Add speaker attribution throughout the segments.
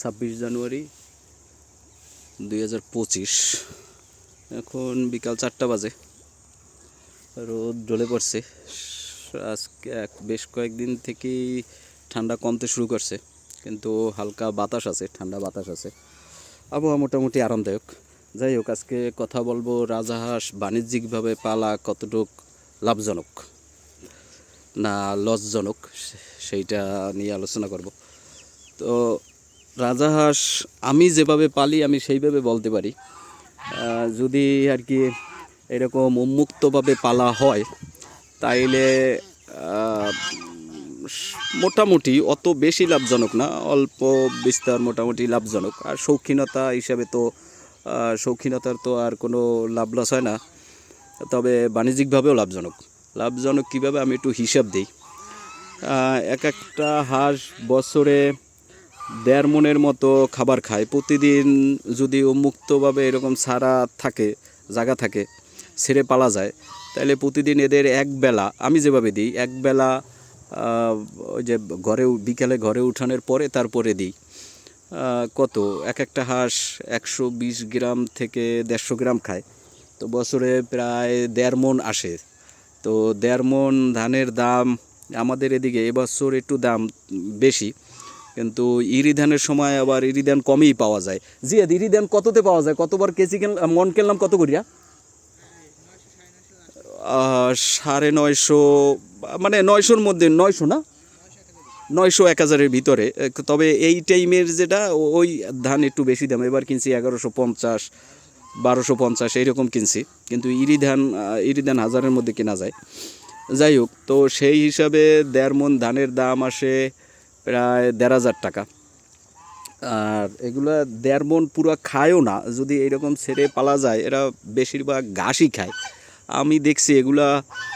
Speaker 1: 26 জানুয়ারি 2025। এখন বিকাল 4টা বাজে। রোদ ঢলে পড়ছে। আজকে বেশ কয়েকদিন থেকেই ঠান্ডা কমতে শুরু করছে, কিন্তু হালকা বাতাস আছে, ঠান্ডা বাতাস আছে। আবহাওয়া মোটামুটি আরামদায়ক। যাই হোক, আজকে কথা বলবো রাজাহাঁস বাণিজ্যিকভাবে পালা কতটুক লাভজনক না লসজনক, সেইটা নিয়ে আলোচনা করব। তো রাজাহাঁস আমি যেভাবে পালি আমি সেইভাবে বলতে পারি। যদি আর কি এরকম উন্মুক্তভাবে পালা হয় তাইলে মোটামুটি অত বেশি লাভজনক না, অল্প বিস্তার মোটামুটি লাভজনক। আর শৌখিনতা হিসাবে তো শৌখিনতার তো আর কোনো লাভ লস হয় না, তবে বাণিজ্যিকভাবেও লাভজনক কীভাবে আমি একটু হিসাব দিই। এক একটা হাঁস বছরে 1.5 মণের মতো খাবার খায় প্রতিদিন। যদি উন্মুক্তভাবে এরকম ছাড়া থাকে, জায়গা থাকে, ছেড়ে পালা যায়, তাহলে প্রতিদিন এদের একবেলা আমি যেভাবে দিই, একবেলা ওই যে বিকালে ঘরে উঠানোর পরে তারপরে দিই। কত এক একটা হাঁস 120 গ্রাম থেকে 150 গ্রাম খায়, তো বছরে প্রায় 1.5 মণ আসে। তো 1.5 মণ ধানের দাম আমাদের এদিকে এবছর একটু দাম বেশি, কিন্তু ইরি ধানের সময় আবার ইরি ধান কমই পাওয়া যায়। জিয়াদ, ইরি ধান কততে পাওয়া যায়? কতবার কেজি মন কিনলাম কত করিয়া? 950, মানে 900-র মধ্যে, 900 না, 900 1000-এর ভিতরে। তবে এই টাইমের যেটা ওই ধান একটু বেশি দাম। এবার কিনছি 1150, 1250 এইরকম কিনছি, কিন্তু ইরি ধান 1000-এর মধ্যে কেনা যায়। যাই হোক, তো সেই হিসাবে 1.5 মণ ধানের দাম আসে প্রায় 1,500 টাকা। আর এগুলা 1.5 মণ পুরো খায়ও না, যদি এরকম ছেড়ে পালা যায়। এরা বেশিরভাগ ঘাসই খায়। আমি দেখছি এগুলা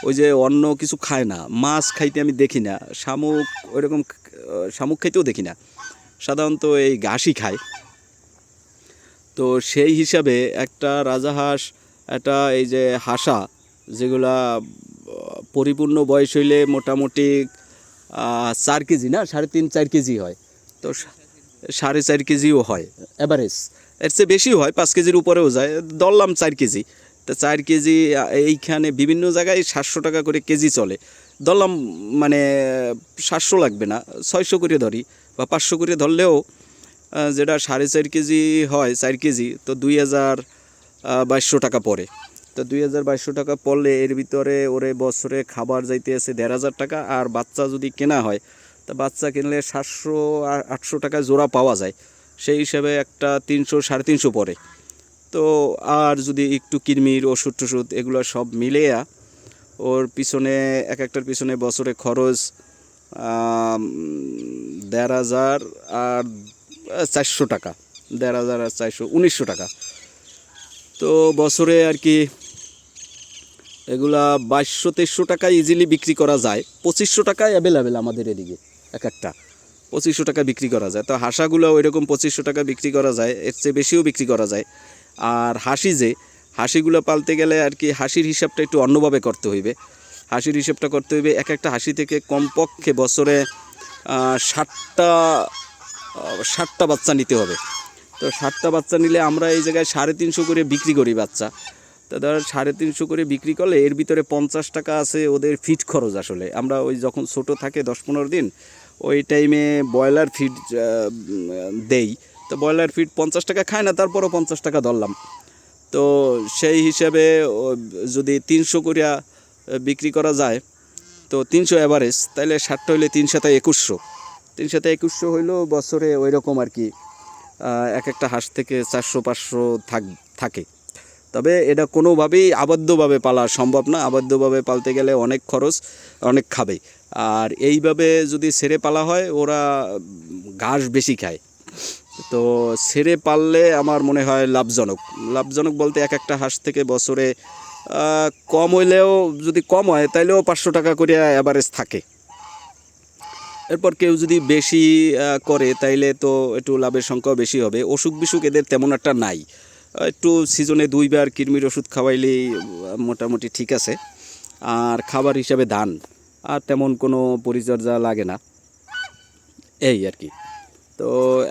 Speaker 1: ওই যে অন্য কিছু খায় না, মাছ খাইতে আমি দেখি না, শামুক ওইরকম শামুক খাইতেও দেখি না, সাধারণত এই ঘাসই খায়। তো সেই হিসাবে একটা রাজাহাঁস, একটা এই যে হাসা, যেগুলা পরিপূর্ণ বয়স হইলে মোটামুটি 4 কেজি না 3.5-4 কেজি হয়, তো 4.5 কেজিও হয় অ্যাভারেজ। এর চেয়ে বেশিও হয়, 5 কেজির উপরেও যায়। ধরলাম 4 কেজি, তো 4 কেজি এইখানে বিভিন্ন জায়গায় 700 টাকা করে কেজি চলে। ধরলাম মানে 700 লাগবে না, 600 করে ধরি বা 500 করে ধরলেও যেটা 4.5 কেজি হয়, 4 কেজি, তো 2200 টাকা পড়ে। তো 2200 টাকা পড়লে এর ভিতরে ওরে বছরে খাবার যাইতে আছে 1500 টাকা। আর বাচ্চা যদি কেনা হয়, তা বাচ্চা কিনলে 700-800 টাকা জোড়া পাওয়া যায়। সেই হিসাবে একটা 300-350 পড়ে। তো আর যদি একটু কিরমির ওষুধ টষুধ এগুলো সব মিলেয়া ওর পিছনে, এক একটার পিছনে বছরে খরচ 1500 আর 400 টাকা, 1500 আর 400, 1900 টাকা। তো বছরে আর কি এগুলা 2200-2300 টাকা ইজিলি বিক্রি করা যায়। 2500 টাকায় অ্যাভেলেবেল আমাদের এদিকে, এক একটা 2500 টাকা বিক্রি করা যায়। তো হাঁসাগুলো ওইরকম 2500 টাকা বিক্রি করা যায়, এর চেয়ে বেশিও বিক্রি করা যায়। আর হাঁসিগুলো পালতে গেলে আর কি হাঁসির হিসাবটা একটু অন্যভাবে করতে হইবে। হাঁসির হিসাবটা করতে হইবে, এক একটা হাঁসি থেকে কমপক্ষে বছরে 60টা বাচ্চা নিতে হবে। তো 60টা বাচ্চা নিলে আমরা এই জায়গায় 350 করে বিক্রি করি বাচ্চা। তো ধর 350 করে বিক্রি করলে এর ভিতরে 50 টাকা আছে ওদের ফিড খরচ। আসলে আমরা ওই যখন ছোটো থাকে 10-15 দিন, ওই টাইমে ব্রয়লার ফিড দেই। তো ব্রয়লার ফিড 50 টাকা খায় না, তারপরও 50 টাকা ধরলাম। তো সেই হিসাবে যদি 300 করিয়া বিক্রি করা যায়, তো 300 অ্যাভারেজ, তাহলে 60টা হইলে 3×7=2100। 3×7=2100 হইলেও বছরে ওই রকম আর কি এক একটা হাঁস থেকে 400-500 থাকে। তবে এটা কোনোভাবেই আবদ্ধভাবে পালা সম্ভব না। আবদ্ধভাবে পালতে গেলে অনেক খরচ, অনেক খাবে। আর এইভাবে যদি ছেড়ে পালা হয়, ওরা ঘাস বেশি খায়। তো ছেড়ে পাললে আমার মনে হয় লাভজনক বলতে এক একটা হাঁস থেকে বছরে কম হইলেও, যদি কম হয় তাইলেও 500 টাকা করে অ্যাভারেজ থাকে। এরপর কেউ যদি বেশি করে তাইলে তো একটু লাভের সংখ্যাও বেশি হবে। অসুখ বিসুখ এদের তেমন একটা নাই, একটু সিজনে 2বার কৃমির ওষুধ খাওয়াইলেই মোটামুটি ঠিক আছে। আর খাবার হিসাবে ধান, আর তেমন কোনো পরিচর্যা লাগে না, এই আর কি। তো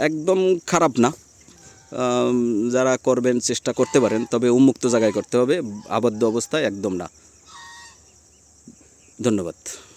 Speaker 1: একদম খারাপ না, যারা করবেন চেষ্টা করতে পারেন, তবে উন্মুক্ত জায়গায় করতে হবে, আবদ্ধ অবস্থায় একদম না। ধন্যবাদ।